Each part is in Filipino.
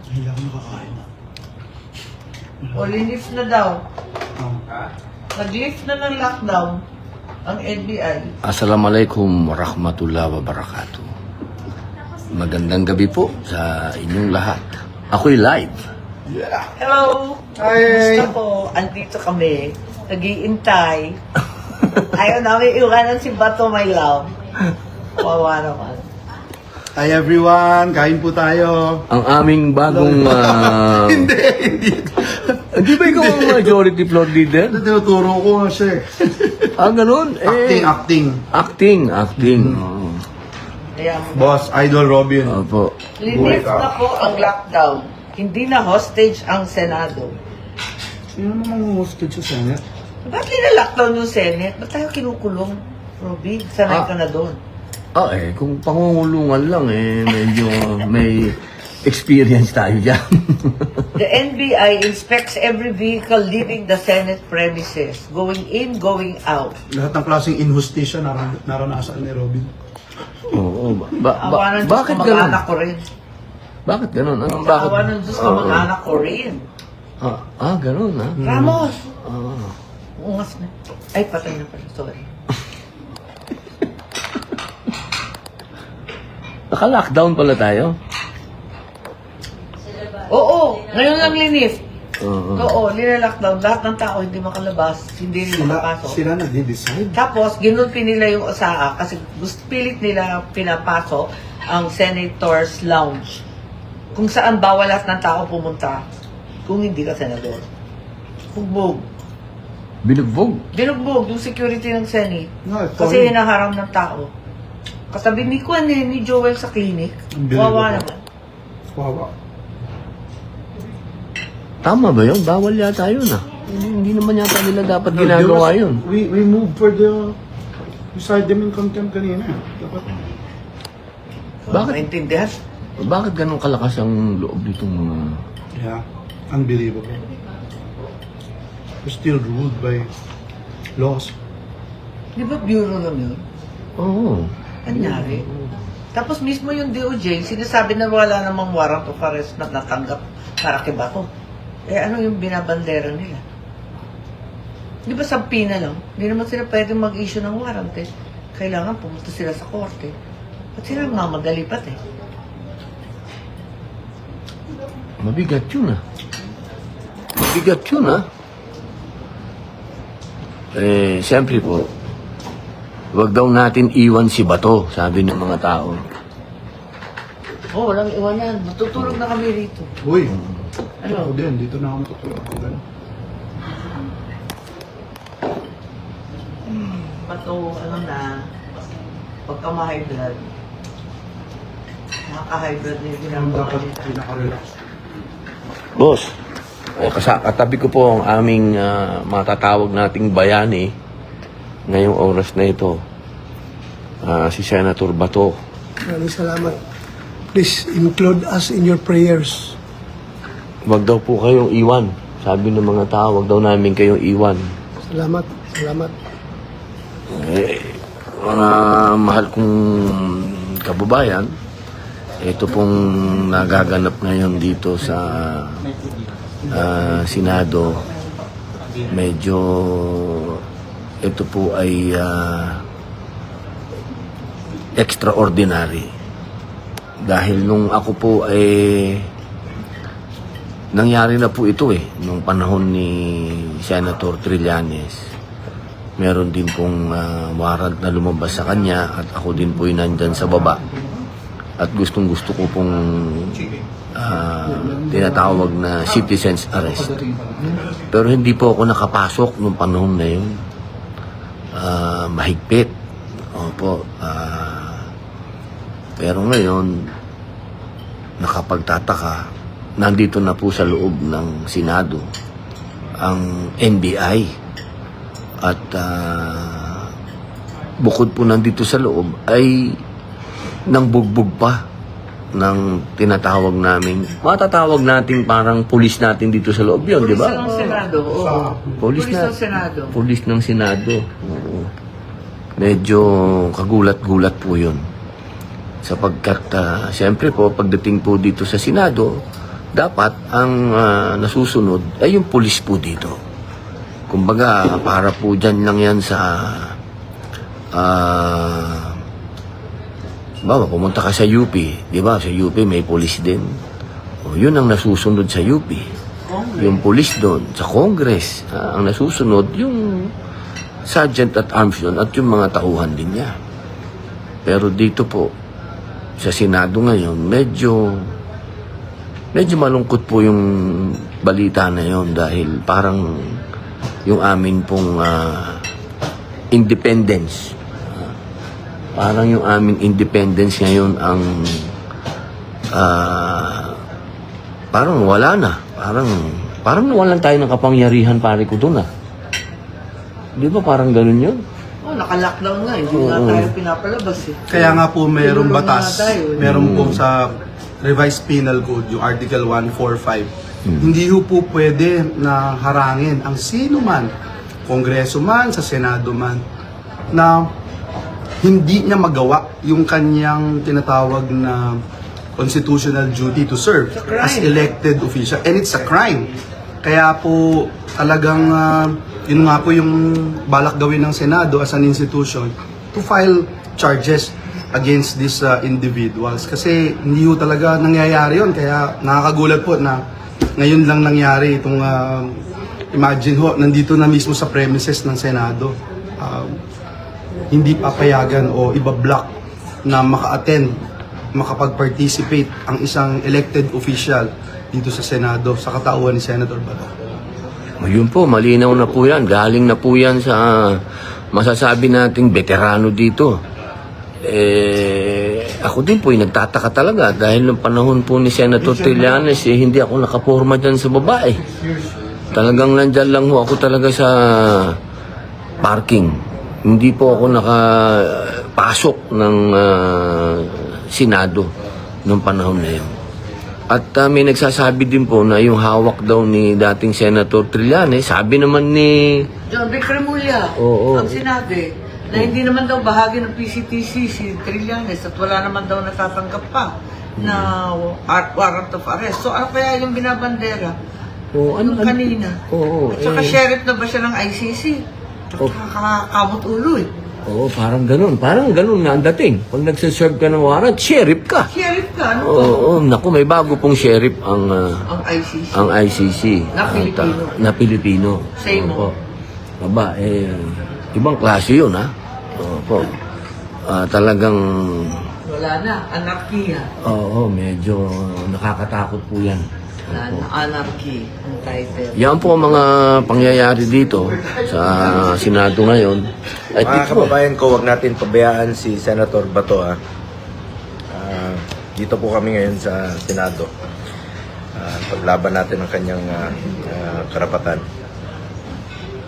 Hindi ako nakakain. O, linif na daw. Oh. Nag-lift na ng lockdown ang NBI. Assalamualaikum warahmatullahi wabarakatuh. Magandang gabi po sa inyong lahat. Ako'y live. Hello! Hi! Gusto po, andito kami. Nag-iintay. Ayaw namin iwanan si Bato, my love. Wawa naman. Hi everyone! Kain po tayo. Ang aming bagong... Hindi. Di ba ikaw ang majority floor leader? Tinuturo ko nga siya eh. Ganun. Acting. Oo. Kaya, Boss, Idol Robin. Opo. linis na po ang lockdown. Hindi na hostage ang Senado. Sino namang hostage sa Senate? Ba't nila-lockdown yung Senate? Ba't tayo kinukulong? Robby, sanay ka na doon. Kung pangungulungan lang medyo may experience tayo dyan. The NBI inspects every vehicle leaving the Senate premises, going in, going out. Lahat ng klaseng inhustisya naranasan ni Robin. Oo. Awa ng Diyos Bakit ko, ganun? mag-anak ko rin. Bakit ganun? Bakit? Awa ng Diyos ko, mag-anak ko rin. Ganun ha? Ramos! Ah. Ungas na. Ay, patay na pala. Sorry. Naka-lockdown pala tayo? Oo, ngayon lang linis. Oo. Oo, nila-lockdown. Lahat ng tao hindi makalabas, hindi rin makapasok. Sila nag-decide. Tapos, ginulpi nila yung OSAA kasi pilit nila pinapasok ang Senator's Lounge. Kung saan bawal lahat ng tao pumunta kung hindi ka senador. Hugbog. Binugbog? Binugbog yung security ng Senate. No, Kasi hinaharang ng tao. Kasabi ni Kwan ni Joel sa clinic. Wawa naman. Wawa. Tama ba yun? Bawal yata yun Hindi naman yata nila dapat ginagawa yun. We moved for the... We cited them in contempt kanina. Dapat... Bakit? Maintindihan? Bakit ganun kalakas ang loob nitong mga... Yeah. Unbelievable. We're still ruled by laws. Di ba bureau lang yun? Oo. Kanyari. Tapos mismo yung DOJ, sinasabi na wala namang warrant of arrest na natanggap para kay Bato. Ano yung binabandera nila? Di ba sa pina lang? Hindi naman sila pwedeng mag-issue ng warrant eh. Kailangan pumunta sila sa korte. At sila mamadali pat eh. Mabigat yun Mabigat yun siyempre po, wag daw natin iwan si Bato, sabi ng mga tao. Walang iwanan. Matutulog na kami rito. Uy! Ano? Ako din, dito na ako matutulog. Bato, pagka ma-high blood, nakaka-high blood na yung Ang ginagawa dapat nila. pinaka-relax. Boss, katabi ko po ang aming matatawag nating bayani ngayong oras na ito. Si Senator Bato. Maraming salamat. Please include us in your prayers. Wag daw po kayong iwan. Sabi ng mga tao, wag daw namin kayong iwan. Salamat. Mga mahal kong kababayan, ito pong nagaganap ngayon dito sa Senado. Medyo ito po ay extraordinary. Dahil nung ako po ay nangyari na po ito nung panahon ni Senator Trillanes. Meron din pong warrant na lumabas sa kanya at ako din po nandyan sa baba. At gustong-gusto ko pong tinatawag na citizen's arrest. Pero hindi po ako nakapasok nung panahon na yun. Mahigpit. Opo. Pero ngayon, nakapagtataka, nandito na po sa loob ng Senado ang NBI. At bukod po nandito sa loob ay nang bugbog pa ng tinatawag namin, matatawag natin parang pulis natin dito sa loob yun, di Pulis ba? ng Senado, oo. Pulis ng Senado. Pulis ng Senado. Oo. Medyo kagulat-gulat po yun. Sapagkat, siyempre po, pagdating po dito sa Senado, dapat ang nasusunod ay yung pulis po dito. Kumbaga, para po dyan lang yan sa pumunta ka sa UP, di ba? Sa UP may pulis din. O, yun ang nasusunod sa UP. Yung pulis doon, sa Congress, ang nasusunod, yung sergeant at arms doon at yung mga tauhan din niya. Pero dito po, sa Senado ngayon, medyo malungkot po yung balita na yon dahil parang yung amin pong independence. Parang yung aming independence ngayon ang parang wala na. Parang nawalan tayo ng kapangyarihan, pare ko doon Di ba parang ganun yun? Oh, naka-lockdown nga. Hindi nga tayo pinapalabas eh. Kaya nga po mayroong Tinulungan batas, nga tayo, eh. meron po sa revised penal code, yung Article 145. Hindi po pwede na harangin ang sino man, kongreso man, sa senado man, na hindi niya magawa yung kanyang tinatawag na constitutional duty to serve as elected official. And it's a crime. Kaya po talagang yun nga po yung balak gawin ng Senado as an institution to file charges against these individuals. Kasi hindi po talaga nangyayari yun. Kaya nakakagulat po na ngayon lang nangyari itong imagine ho, nandito na mismo sa premises ng Senado. Hindi papayagan o ibablock na maka-attend, makapag-participate ang isang elected official dito sa Senado sa katauhan ni Senator Bato. Yun po, malinaw na po yan. Galing na po yan sa masasabi nating veterano dito. Ako din po, nagtataka talaga dahil ng panahon po ni Senator Trillanes, hindi ako nakaporma dyan sa babae. Talagang nandyan lang ho ako talaga sa parking. Hindi po ako nakapasok ng Senado noong panahon na yun. At may nagsasabi din po na yung hawak daw ni dating Senator Trillanes, sabi naman ni John Vic Remulla, Oo. ang sinabi na hindi naman daw bahagi ng PCTC si Trillanes at wala naman daw natatanggap pa na warrant of arrest. So ano kaya yung binabandera? Yung kanina. At saka sheriff na ba siya ng ICC? Kamot ulo eh. Oo, parang ganun nga ang dating. Pag nagsaserve ka ng warrant, sheriff ka. Sheriff ka, ano? Oo, naku, may bago pong sheriff ang ICC. ang ICC. Na Pilipino. Na Pilipino. Same Opo. Aba, ibang klase yun, Opo. Talagang, Wala na, anarkiya. oo, medyo nakakatakot po yan. Wala na, anarchy ang title. Yan po ang mga pangyayari dito sa Senado ngayon. Ay, Mga kababayan ko, wag natin pabayaan si Senator Bato. Dito po kami ngayon sa Senado. Paglaban natin ang kanyang karapatan.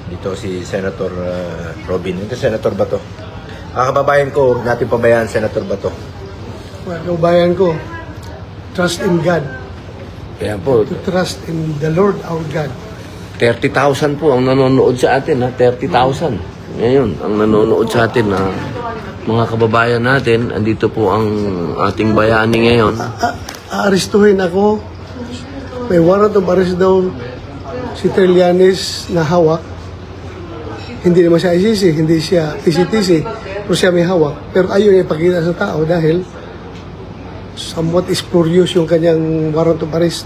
Dito si Senator Robin. Ito Senator Bato. Mga kababayan ko, wag natin pabayaan Senator Bato. Mga kababayan ko, trust in God. Kaya po, To trust in the Lord our God. 30,000 po ang nanonood sa atin, 30,000. Ngayon, ang nanonood sa atin na mga kababayan natin, andito po ang ating bayani ngayon. Aarestuhin ako. May warrant of arrest daw si Trillanes na hawak. Hindi naman siya ICC, hindi siya PCTC, pero siya may hawak. Pero ayaw niya ipakita sa tao dahil somewhat spurious yung kanyang warrant of arrest.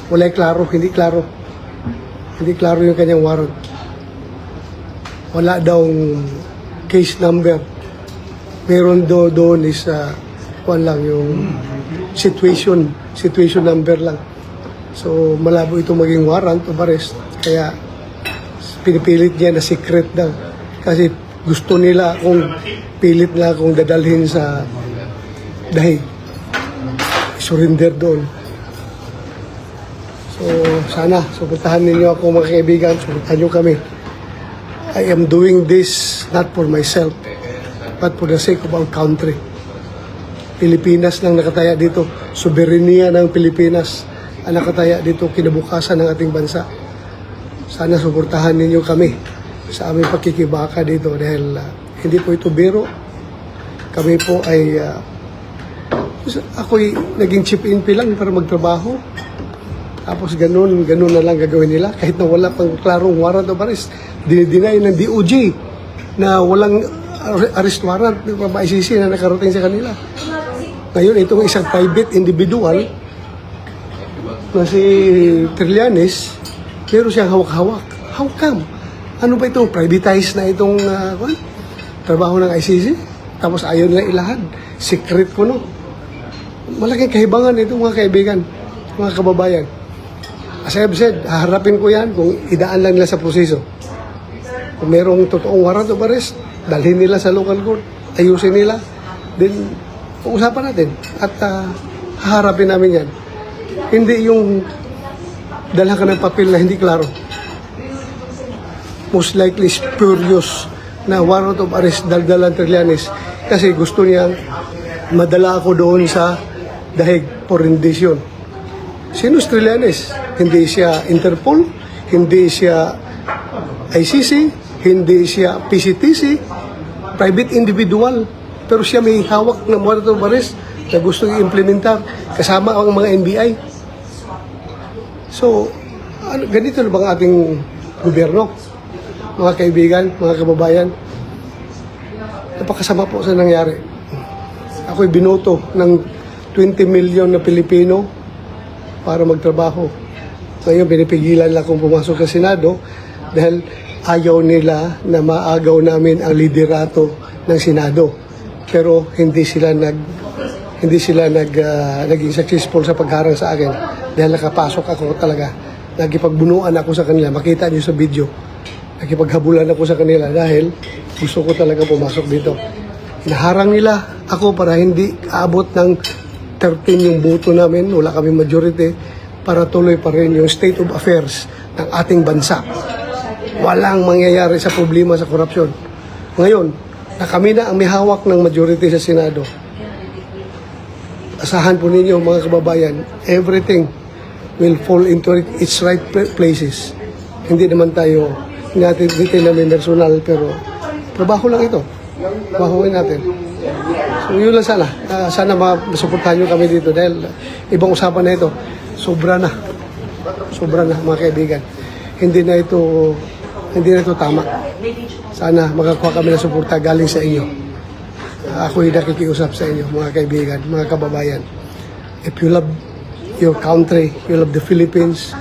Wala klaro, hindi klaro. Hindi klaro yung kanyang warrant. Wala daw case number. Meron doon is kuwan lang yung situation number lang. So malabo ito maging warrant of arrest. Kaya pinipilit niya na secret daw. Kasi gusto nila pilit na akong dadalhin sa dahig. Surrender doon. So, sana, suportahan ninyo ako mga kaibigan, suportahan nyo kami. I am doing this not for myself, but for the sake of our country. Pilipinas lang nakataya dito. Soberenya ng Pilipinas ang nakataya dito, kinabukasan ng ating bansa. Sana suportahan ninyo kami sa aming pagkikibaka dito dahil hindi po ito biro. Kami po ay ako'y naging chief NP lang para magtrabaho. Tapos ganun na lang gagawin nila kahit na wala pang klarong warrant of arrest. Dinideny ng DOJ na walang arrest warrant ng ICC na nakarating sa kanila. Ngayon, itong isang private individual na si Trillanes, meron siyang hawak-hawak. How come? Ano ba itong privatized na itong trabaho ng ICC? Tapos ayaw nila ilahad. Secret ko, no? Malaking kahibangan ito, mga kaibigan, mga kababayan. As I've said, haharapin ko yan kung idaan lang nila sa proseso. Kung merong totoong warrant of arrest, dalhin nila sa local court, ayusin nila, then pag-usapan natin at haharapin namin yan. Hindi yung dalhan ka ng papel na hindi klaro. Most likely spurious na warrant of arrest daldalan Trillanes kasi gusto niyang madala ako doon sa dahig for rendition. Sino si Trillanes? Hindi siya Interpol, hindi siya ICC, hindi siya PCTC, private individual. Pero siya may hawak ng warrant of arrest na gusto i-implementar kasama ang mga NBI. So, ganito na ba ang ating gobyerno? Mga kaibigan, mga kababayan, napakasama po sa nangyari. Ako'y binoto ng 20 million na Pilipino para magtrabaho. Ngayon, pinipigilan lang akong pumasok sa Senado dahil ayaw nila na maagaw namin ang liderato ng Senado. Pero hindi sila naging successful sa pagharang sa akin dahil nakapasok ako talaga. Nagipagbunuan ako sa kanila. Makita niyo sa video. Nakipaghabulan ako sa kanila dahil gusto ko talaga pumasok dito. Naharang nila ako para hindi aabot ng 13 yung boto namin, wala kami majority, para tuloy pa rin yung state of affairs ng ating bansa. Walang mangyayari sa problema sa korupsyon. Ngayon, na kami na ang may hawak ng majority sa Senado, asahan po ninyo mga kababayan, everything will fall into its right places. Hindi naman tayo natin namin personal, pero trabaho lang ito. Trabahoin natin. So yun lang sana. Sana masuportahan nyo kami dito dahil ibang usapan na ito. Sobra na. Sobra na mga kaibigan. Hindi na ito tama. Sana makakuha kami ng suporta galing sa inyo. Ako'y nakikiusap sa inyo mga kaibigan, mga kababayan. If you love your country, you love the Philippines,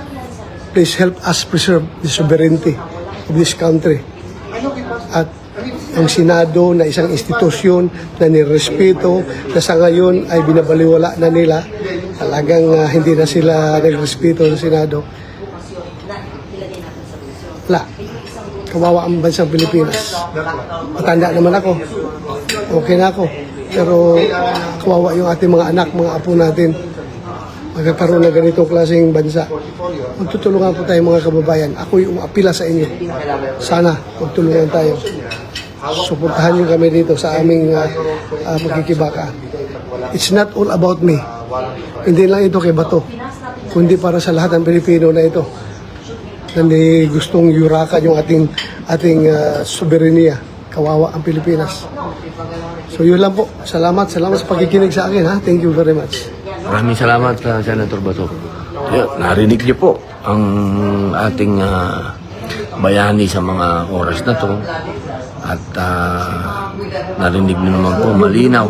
please help us preserve the sovereignty of this country. At ang Senado na isang institusyon na nirespeto na sa ngayon ay binabaliwala na nila, talagang hindi na sila nagrespeto sa Senado. Wala. Kawawa ang bansang Pilipinas. Matanda naman ako. Okay na ako. Pero kawawa yung ating mga anak, mga apo natin. Magkakaroon ng ganitong klaseng bansa. Magtutulungan po tayo mga kababayan. Ako yung apila sa inyo. Sana magtulungan tayo. Suportahan nyo kami dito sa aming pagkikibaka. It's not all about me. Hindi lang ito kay Bato, kundi para sa lahat ng Pilipino na ito na may gustong yurakan yung ating soberenya. Kawawa ang Pilipinas. So yun lang po. Salamat sa pagkikinig sa akin. Ha? Thank you very much. Maraming salamat, Senator Bato. Narinig niyo po ang ating bayani sa mga oras na to. At narinig niyo naman po, malinaw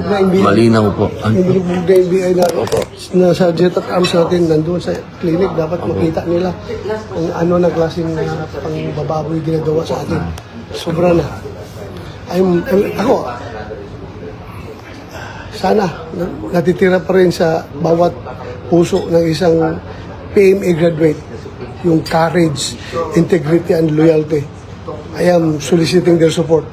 po. Yung bilog na NBI na sa jet at arms natin nandun sa clinic, dapat makita nila kung ano na klaseng pangbababoy ginagawa sa atin. Sobra na. Ako, sana natitira pa rin sa bawat puso ng isang PMA graduate yung courage, integrity, and loyalty. I am soliciting their support.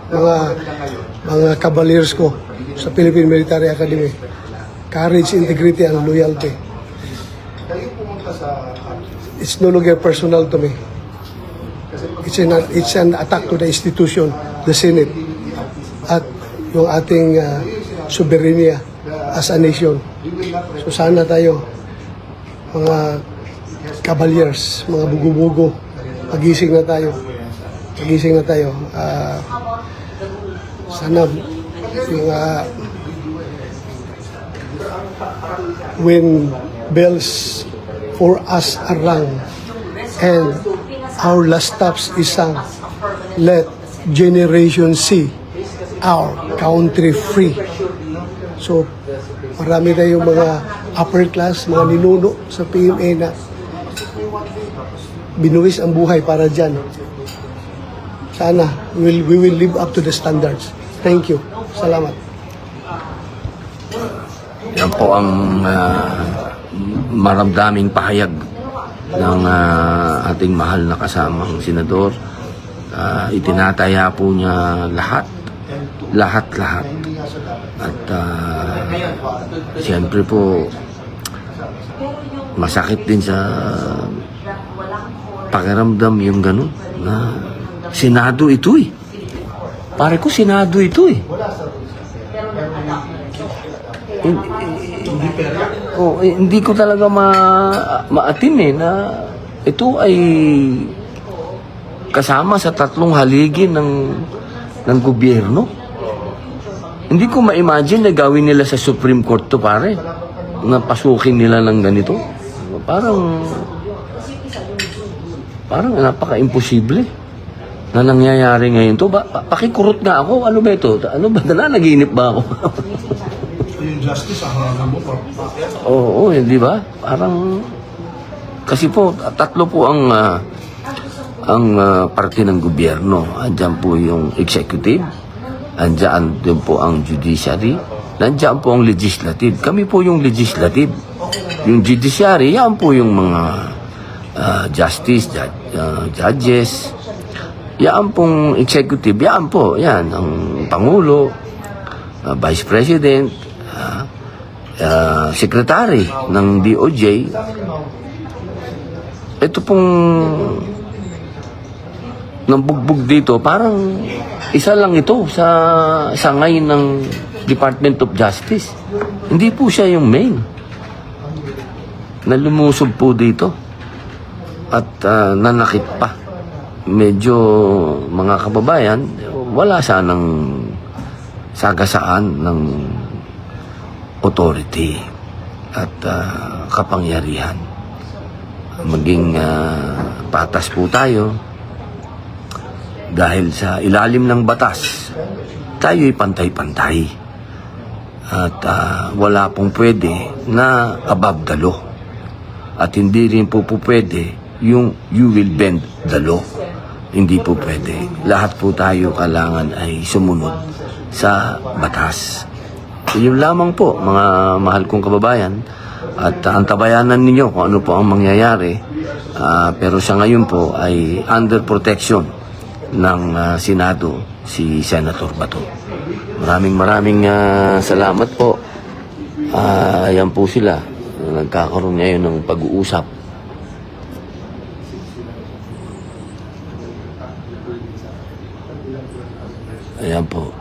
Mga cavaliers ko sa Philippine Military Academy. Courage, integrity, and loyalty. It's no longer personal to me. It's an attack to the institution, the Senate, at yung ating soberenya as a nation. So sana tayo, mga cavaliers, mga bugo-bugo, magising na tayo. Sana yung when bells for us arang. And our last stops is let Generation C our country free. So, marami tayong mga upper class, mga ninuno sa PMA na binuwis ang buhay para dyan. Sana, we will live up to the standards. Thank you. Salamat. Yan po ang maramdaming pahayag ng ating mahal na kasamang senador. Itinataya po niya lahat. At siyempre po, masakit din sa pakiramdam yung ganun na Senado ito eh. Pare ko, Senado ito eh. Hindi ko talaga maatim eh na ito ay kasama sa tatlong haligi ng gobyerno. Hindi ko ma-imagine na gawin nila sa Supreme Court to, pare. Na pasukin nila ng ganito. Parang napaka-imposible na nangyayari ngayon to. Pakikurot nga ako. Ano ba ito? Ano ba? Naginip ba ako? Yung justice, ang mo, Oo, hindi ba? Parang kasi po tatlo po ang parte ng gobyerno. Andiyan po yung executive, andiyan din po ang judiciary, nandiyan po ang legislative. Kami po yung legislative. Yung judiciary, yan po yung mga justice, judges. Yan pong executive, yan po, yan ang Pangulo, Vice President, Secretary ng DOJ. Ito pong nambugbog dito, parang isa lang ito sa sangay ng Department of Justice. Hindi po siya yung main na lumusob po dito at nanakit pa. Medyo mga kababayan, wala sanang sagasaan ng authority at kapangyarihan. Maging patas po tayo dahil sa ilalim ng batas tayo'y pantay-pantay at wala pong pwede na above the law at hindi rin po pwede yung you will bend the law. Hindi po pwede. Lahat po tayo kailangan ay sumunod sa batas. Yun lamang po, mga mahal kong kababayan, at antabayanan ninyo kung ano po ang mangyayari. Pero sa ngayon po ay under protection ng Senado si Senator Bato. Maraming salamat po. Ayan po sila. Nagkakaroon ngayon ng pag-uusap. Ayan po.